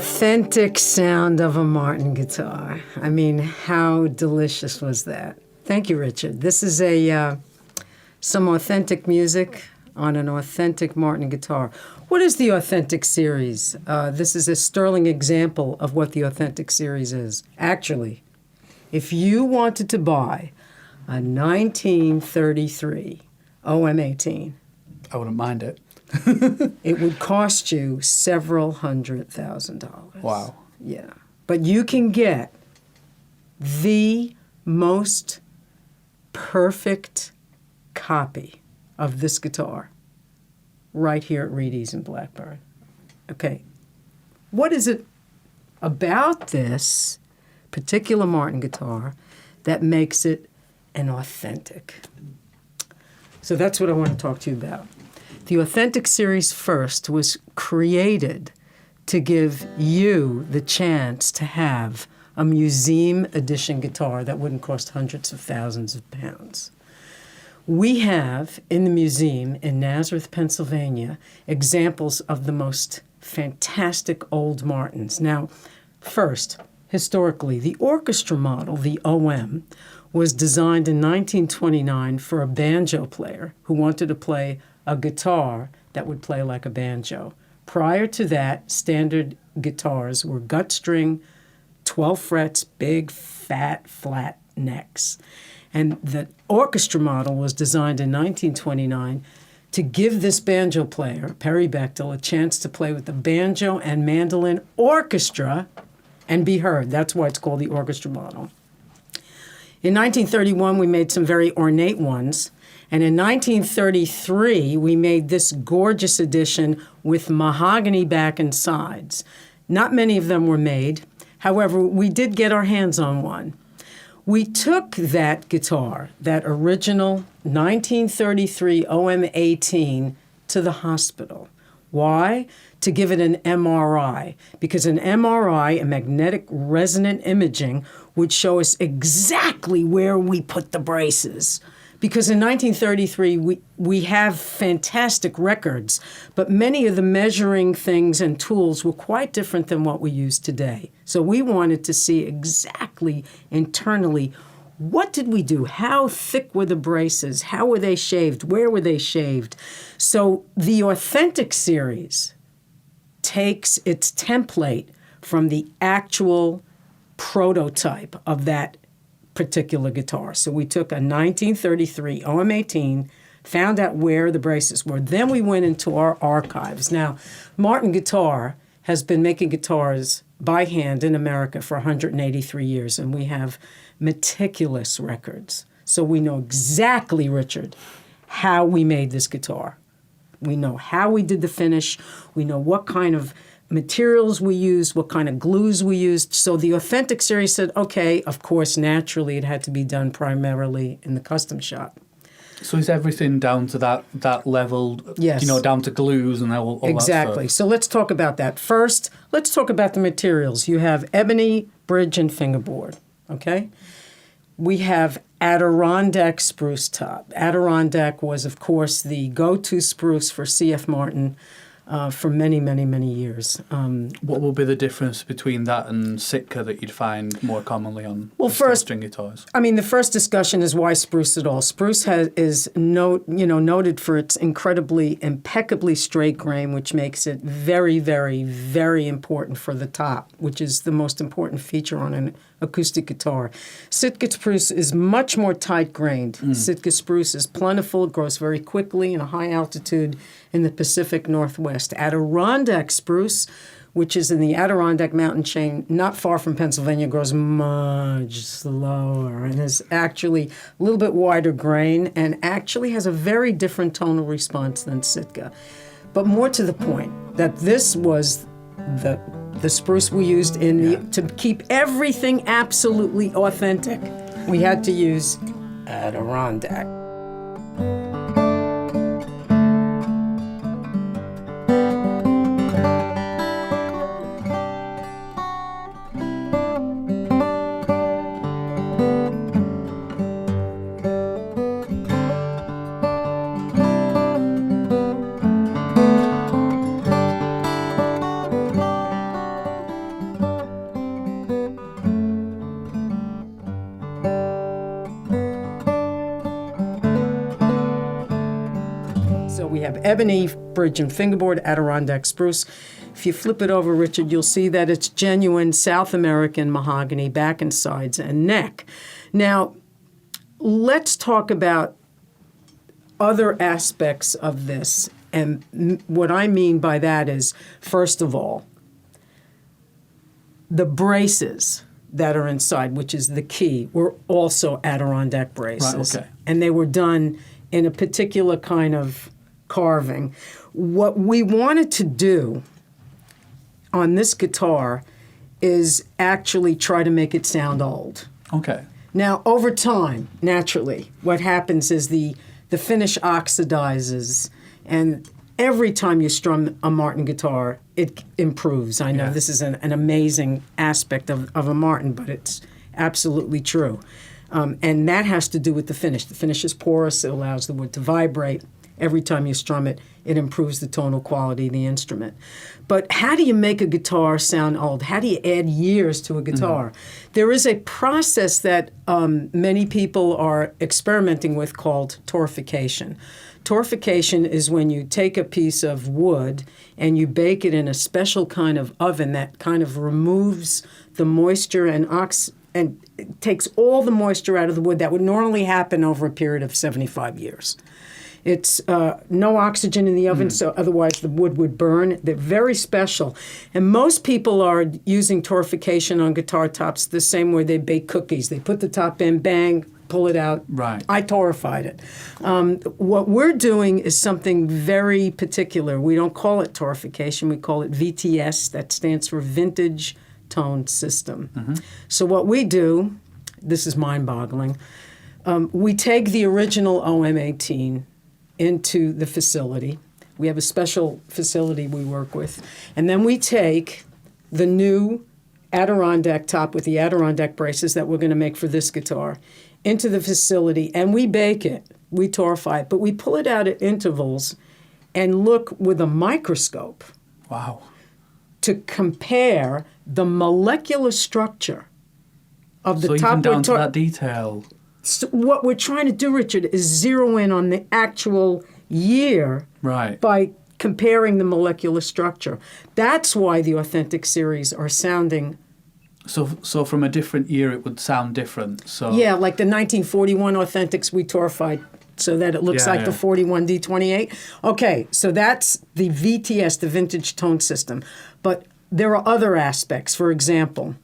authentic sound of a Martin guitar. I mean, how delicious was that? Thank you, Richard. This is some authentic music on an authentic Martin guitar. What is the Authentic series? This is a sterling example of what the Authentic series is. Actually, if you wanted to buy a 1933 OM18, I wouldn't mind it. It would cost you several $100,000. Wow. Yeah. But you can get the most perfect copy of this guitar right here at Reidys in Blackburn. Okay. What is it about this particular Martin guitar that makes it an authentic? So that's what I want to talk to you about. The Authentic series first was created to give you the chance to have a museum edition guitar that wouldn't cost hundreds of thousands of pounds. We have in the museum in Nazareth, Pennsylvania, examples of the most fantastic old Martins. Now, first, historically, the orchestra model, the OM, was designed in 1929 for a banjo player who wanted to play a guitar that would play like a banjo. Prior to that, standard guitars were gut string, 12 frets, big, fat, flat necks. And the orchestra model was designed in 1929 to give this banjo player, Perry Bechtel, a chance to play with the banjo and mandolin orchestra and be heard. That's why it's called the orchestra model. In 1931, we made some very ornate ones. And in 1933, we made this gorgeous edition with mahogany back and sides. Not many of them were made. However, we did get our hands on one. We took that guitar, that original 1933 OM18, to the hospital. Why? To give it an MRI. Because an MRI, a magnetic resonant imaging, would show us exactly where we put the braces. Because in 1933, we have fantastic records, but many of the measuring things and tools were quite different than what we use today. So we wanted to see exactly internally, what did we do? How thick were the braces? How were they shaved? Where were they shaved? So the Authentic series takes its template from the actual prototype of that particular guitar. So we took a 1933 OM18, found out where the braces were. Then we went into our archives. Now, Martin Guitar has been making guitars by hand in America for 183 years, and we have meticulous records. So we know exactly, Richard, how we made this guitar. We know how we did the finish. We know what kind of materials we used, what kind of glues we used. So the Authentic series said, okay, of course, naturally, it had to be done primarily in the custom shop. So is everything down to that level, yes, down to glues and all exactly. that stuff? So let's talk about that. First, let's talk about the materials. You have ebony, bridge, and fingerboard, okay? We have Adirondack spruce top. Adirondack was, of course, the go-to spruce for C.F. Martin for many, many, many years. What will be the difference between that and Sitka that you'd find more commonly on string guitars? I mean, the first discussion is why spruce at all. Spruce is noted for its incredibly, impeccably straight grain, which makes it very, very, very important for the top, which is the most important feature on an acoustic guitar. Sitka spruce is much more tight-grained. Sitka spruce is plentiful, it grows very quickly in a high altitude in the Pacific Northwest. Adirondack spruce, which is in the Adirondack mountain chain, not far from Pennsylvania, grows much slower and is actually a little bit wider grain and actually has a very different tonal response than Sitka. But more to the point, that this was the spruce we used to keep everything absolutely authentic. We had to use Adirondack. ebony bridge and fingerboard, Adirondack Spruce. If you flip it over, Richard, you'll see that it's genuine South American mahogany, back and sides and neck. Now, let's talk about other aspects of this. And what I mean by that is, first of all, the braces that are inside, which is the key, were also Adirondack braces. Right, okay. And they were done in a particular kind of carving. What we wanted to do on this guitar is actually try to make it sound old. Okay. Now, over time, naturally, what happens is the finish oxidizes, and every time you strum a Martin guitar, it improves. I know this is an amazing aspect of a Martin, but it's absolutely true. And that has to do with the finish. The finish is porous. It allows the wood to vibrate. Every time you strum it, it improves the tonal quality of the instrument. But how do you make a guitar sound old? How do you add years to a guitar? There is a process that many people are experimenting with called torrefication. Torrefication is when you take a piece of wood and you bake it in a special kind of oven that kind of removes the moisture and it takes all the moisture out of the wood that would normally happen over a period of 75 years. It's no oxygen in the oven, so otherwise the wood would burn. They're very special. And most people are using torrefication on guitar tops the same way they bake cookies. They put the top in, bang, pull it out. Right. I torrefied it. What we're doing is something very particular. We don't call it torrefication. We call it VTS. That stands for Vintage Tone System. So what we do, this is mind-boggling, we take the original OM18 into the facility. We have a special facility we work with. And then we take the new Adirondack top with the Adirondack braces that we're going to make for this guitar into the facility, and we bake it. We torrefy it, but we pull it out at intervals and look with a microscope Wow. to compare the molecular structure of the So top. even down to that detail. So what we're trying to do, Richard, is zero in on the actual year Right. by comparing the molecular structure. That's why the Authentic series are sounding. So from a different year, it would sound different. So Yeah, like the 1941 Authentics we torrefied so that it looks like the 41 D28. Okay, so that's the VTS, the Vintage Tone System. But there are other aspects. For example,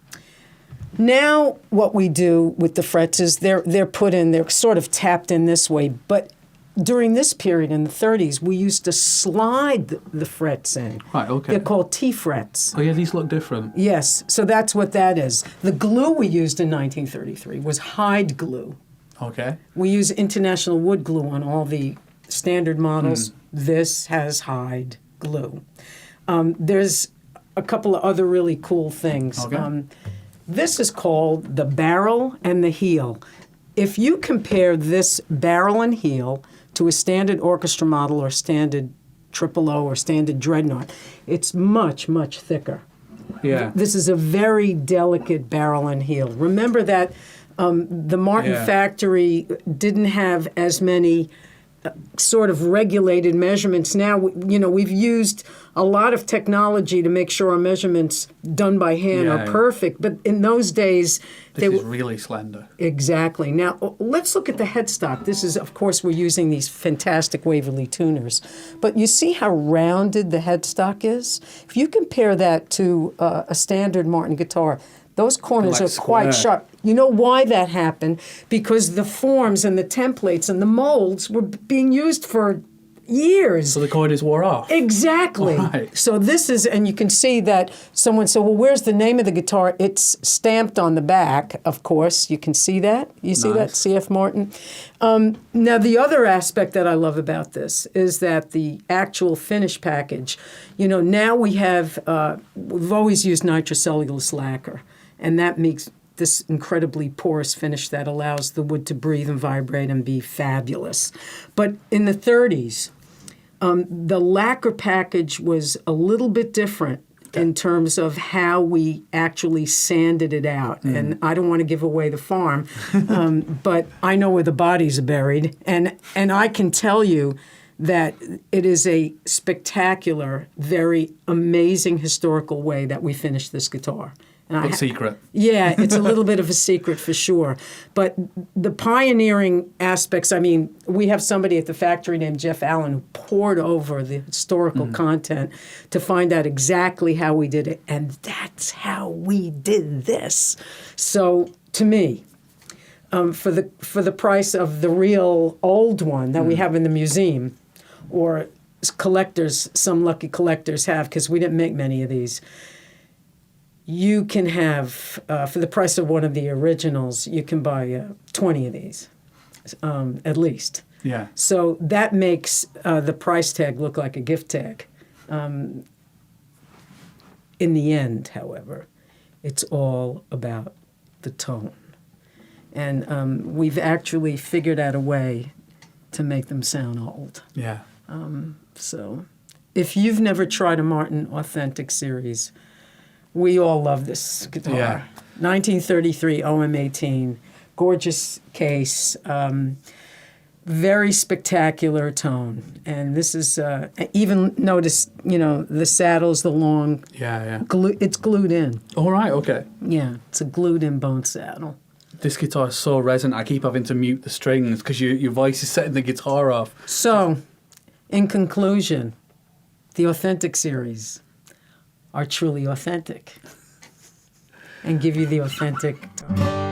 now what we do with the frets is they're put in, they're sort of tapped in this way. But during this period in the 30s, we used to slide the frets in. Right, okay. They're called T-frets. Oh, yeah, these look different. Yes, so that's what that is. The glue we used in 1933 was hide glue. Okay. We use international wood glue on all the standard models. This has hide glue. There's a couple of other really cool things. Okay. This is called the barrel and the heel. If you compare this barrel and heel to a standard orchestra model or standard triple O or standard dreadnought, it's much, much thicker. Yeah. This is a very delicate barrel and heel. Remember that the Martin factory didn't have as many sort of regulated measurements. Now, we've used a lot of technology to make sure our measurements done by hand are perfect. But in those days, This is really slender. Exactly. Now, let's look at the headstock. This is, of course, we're using these fantastic Waverly tuners. But you see how rounded the headstock is? If you compare that to a standard Martin guitar, those corners Like are quite square. sharp. You know why that happened? Because the forms and the templates and the molds were being used for years. So the corners wore off. Exactly. Right. So this is, and you can see that someone said, well, where's the name of the guitar? It's stamped on the back, of course. You can see that. You see that, C.F. Martin? Now, the other aspect that I love about this is that the actual finish package, now we have, we've always used nitrocellulose lacquer, and that makes this incredibly porous finish that allows the wood to breathe and vibrate and be fabulous. But in the 30s, the lacquer package was a little bit different in terms of how we actually sanded it out. And I don't want to give away the farm, but I know where the bodies are buried. And I can tell you that it is a spectacular, very amazing historical way that we finished this guitar. And But secret. Yeah, it's a little bit of a secret for sure. But the pioneering aspects, I mean, we have somebody at the factory named Jeff Allen who pored over the historical content to find out exactly how we did it. And that's how we did this. So to me, for the price of the real old one that we have in the museum, or collectors, some lucky collectors have, because we didn't make many of these, you can have, for the price of one of the originals, you can buy 20 of these, at least. Yeah. So that makes the price tag look like a gift tag. In the end, however, it's all about the tone. And we've actually figured out a way to make them sound old. Yeah. So if you've never tried a Martin Authentic series, we all love this guitar. Yeah. 1933 OM18, gorgeous case, very spectacular tone. And this is, even notice, the saddle's the long, Yeah. it's glued in. All right. Okay. Yeah, it's a glued in bone saddle. This guitar is so resonant. I keep having to mute the strings because your voice is setting the guitar off. So, in conclusion, the Authentic series are truly authentic and give you the authentic tone.